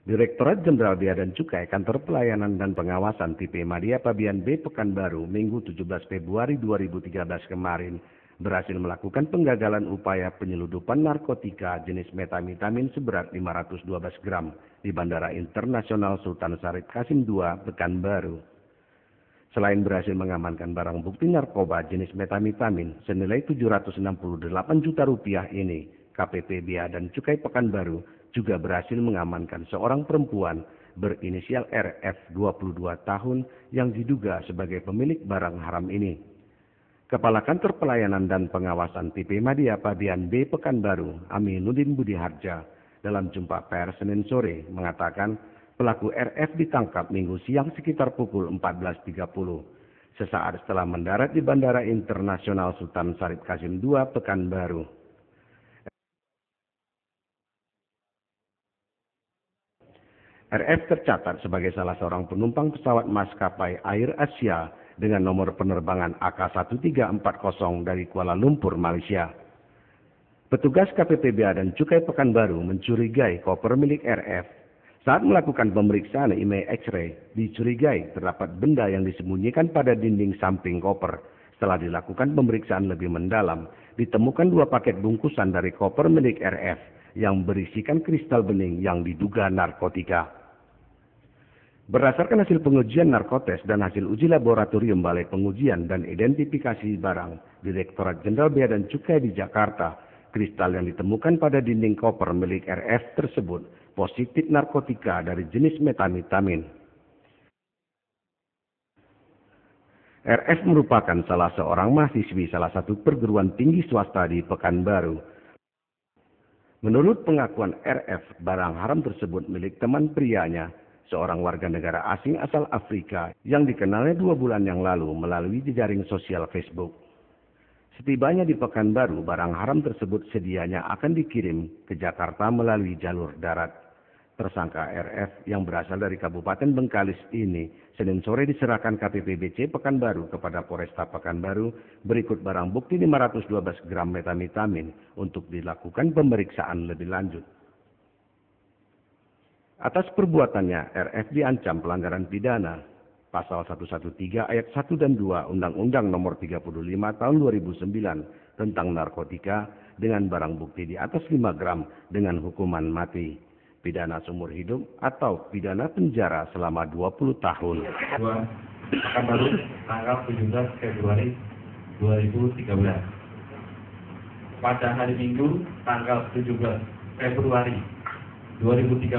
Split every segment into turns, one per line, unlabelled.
Direktorat Jenderal Bea dan Cukai Kantor Pelayanan dan Pengawasan Tipe Madya Pabean B Pekanbaru Minggu 17 Februari 2013 kemarin berhasil melakukan penggagalan upaya penyeludupan narkotika jenis metamfetamin seberat 512 gram di Bandara Internasional Sultan Syarif Qasim II Pekanbaru. Selain berhasil mengamankan barang bukti narkoba jenis metamfetamin senilai 768 juta rupiah ini, KPP Bea dan Cukai Pekanbaru juga berhasil mengamankan seorang perempuan berinisial RF 22 tahun yang diduga sebagai pemilik barang haram ini. Kepala Kantor Pelayanan dan Pengawasan Tipe Madya Pabean B Pekanbaru, Aminuddin Budiharja, dalam jumpa pers Senin sore mengatakan pelaku RF ditangkap Minggu siang sekitar pukul 14.30, sesaat setelah mendarat di Bandara Internasional Sultan Syarif Qasim II Pekanbaru. RF tercatat sebagai salah seorang penumpang pesawat maskapai Air Asia dengan nomor penerbangan AK1340 dari Kuala Lumpur, Malaysia. Petugas KPP Bea dan Cukai Pekanbaru mencurigai koper milik RF. Saat melakukan pemeriksaan IMEI X-ray, dicurigai terdapat benda yang disembunyikan pada dinding samping koper. Setelah dilakukan pemeriksaan lebih mendalam, ditemukan 2 paket bungkusan dari koper milik RF yang berisikan kristal bening yang diduga narkotika. Berdasarkan hasil pengujian narkotes dan hasil uji laboratorium Balai Pengujian dan Identifikasi Barang Direktorat Jenderal Bea dan Cukai di Jakarta, kristal yang ditemukan pada dinding koper milik RF tersebut positif narkotika dari jenis metamfetamin. RF merupakan salah seorang mahasiswi salah satu perguruan tinggi swasta di Pekanbaru. Menurut pengakuan RF, barang haram tersebut milik teman prianya, seorang warga negara asing asal Afrika yang dikenalnya 2 bulan yang lalu melalui jejaring sosial Facebook. Setibanya di Pekanbaru, barang haram tersebut sedianya akan dikirim ke Jakarta melalui jalur darat. Tersangka RF yang berasal dari Kabupaten Bengkalis ini Senin sore diserahkan KPPBC Pekanbaru kepada Polresta Pekanbaru berikut barang bukti 512 gram metamfetamin untuk dilakukan pemeriksaan lebih lanjut. Atas perbuatannya, RF diancam pelanggaran pidana Pasal 113 Ayat 1 dan 2 Undang-Undang Nomor 35 Tahun 2009 tentang narkotika dengan barang bukti di atas 5 gram dengan hukuman mati, pidana seumur hidup atau pidana penjara selama 20 tahun.
Pekanbaru tanggal 17 Februari 2013. Pada hari Minggu tanggal 17 Februari 2013,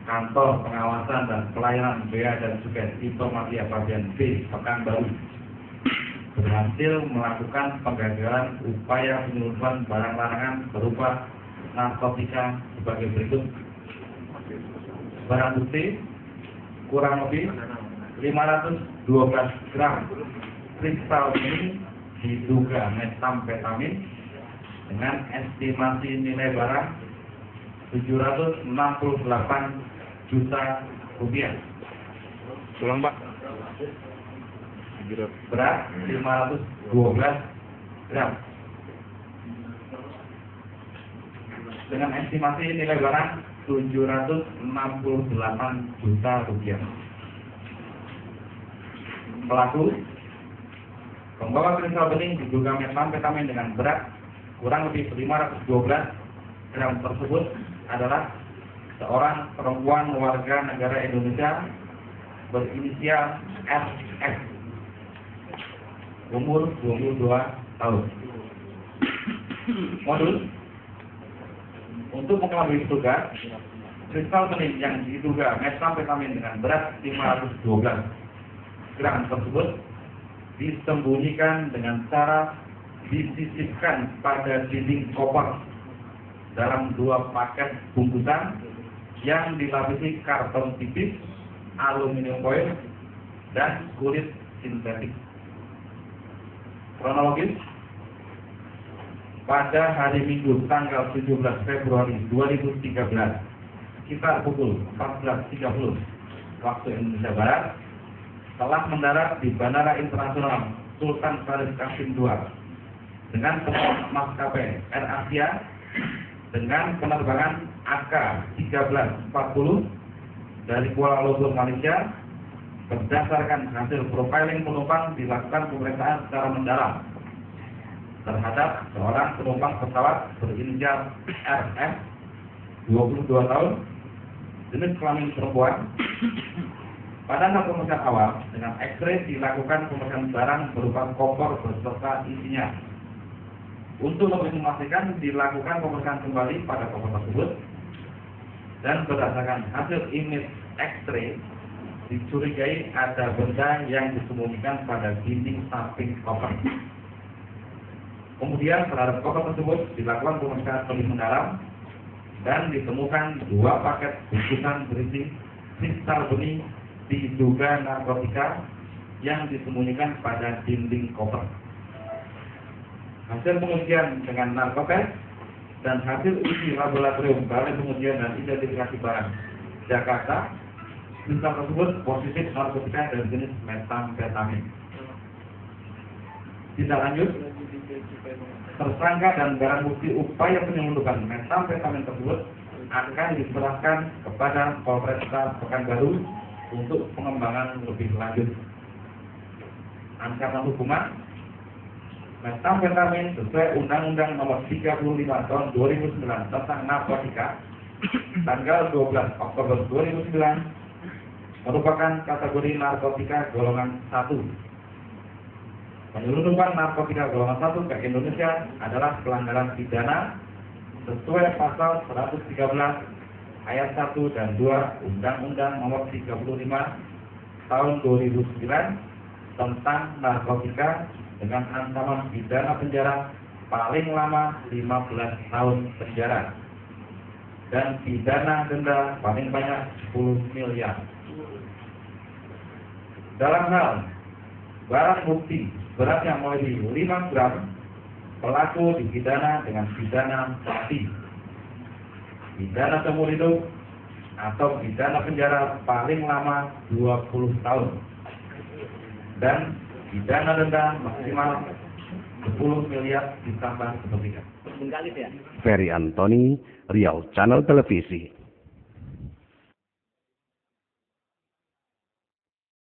Kantor Pengawasan dan Pelayanan Bea dan Cukai Tipe Madya Pabean B Pekanbaru berhasil melakukan penggagalan upaya penyeludupan barang larangan berupa narkotika sebagai berikut. Barang bukti kurang lebih 512 gram kristal ini diduga metamfetamin dengan estimasi nilai barang 768 juta rupiah.
Ulang, Pak.
Berat 512 gram. Dengan estimasi nilai barang 768 juta rupiah. Pelaku pembawa kristal bening diduga metamfetamin dengan berat kurang lebih 512 gram tersebut adalah seorang perempuan warga negara Indonesia berinisial SF, umur 22 tahun. Modus untuk mengelabui petugas, kristal bening yang diduga metamfetamin dengan berat 512 gram tersebut disembunyikan dengan cara disisipkan pada dinding koper dalam 2 paket bungkusan yang dilapisi karton tipis, aluminium foil, dan kulit sintetik. Kronologis, pada hari Minggu tanggal 17 Februari 2013 sekitar pukul 14.30 waktu Indonesia Barat telah mendarat di Bandara Internasional Sultan Syarif Qasim II dengan pesawat maskapai Air Asia dengan penerbangan AK-1340 dari Kuala Lumpur, Malaysia. Berdasarkan hasil profiling penumpang dilakukan pemeriksaan secara mendalam terhadap seorang penumpang pesawat berinisial RF, 22 tahun, jenis kelamin perempuan. Pada saat pemeriksaan awal dengan X-ray dilakukan pemeriksaan barang berupa koper beserta isinya. Untuk lebih memastikan dilakukan pemeriksaan kembali pada koper tersebut, dan berdasarkan hasil image X-ray dicurigai ada benda yang disembunyikan pada dinding samping koper. Kemudian terhadap koper tersebut dilakukan pemeriksaan lebih mendalam dan ditemukan 2 paket bungkusan berisi kristal benih diduga narkotika yang disembunyikan pada dinding koper. Hasil pengujian dengan narkotes dan hasil uji laboratorium Balai Pengujian dan Identifikasi Barang Jakarta, kristal tersebut positif narkotika dari jenis metamfetamin. Tindak lanjut, tersangka dan barang bukti upaya penyelundupan metamfetamin tersebut akan diserahkan kepada Polresta Pekanbaru untuk pengembangan lebih lanjut. Ancaman hukuman metamfetamin sesuai Undang-Undang Nomor 35 Tahun 2009 tentang narkotika tanggal 12 Oktober 2009 merupakan kategori narkotika golongan 1. Penyelundupan narkotika golongan 1 ke Indonesia adalah pelanggaran pidana sesuai pasal 113 ayat 1 dan 2 Undang-Undang Nomor 35 Tahun 2009 tentang narkotika dengan ancaman pidana penjara paling lama 15 tahun penjara dan pidana denda paling banyak 10 miliar. Dalam hal barang bukti beratnya melebihi 5 gram, pelaku dipidana dengan pidana mati, pidana seumur hidup, atau pidana penjara paling lama 20 tahun, dan pidana denda maksimal 10 miliar ditambah sepertiga.
Ferry Antoni, Riau Channel Televisi.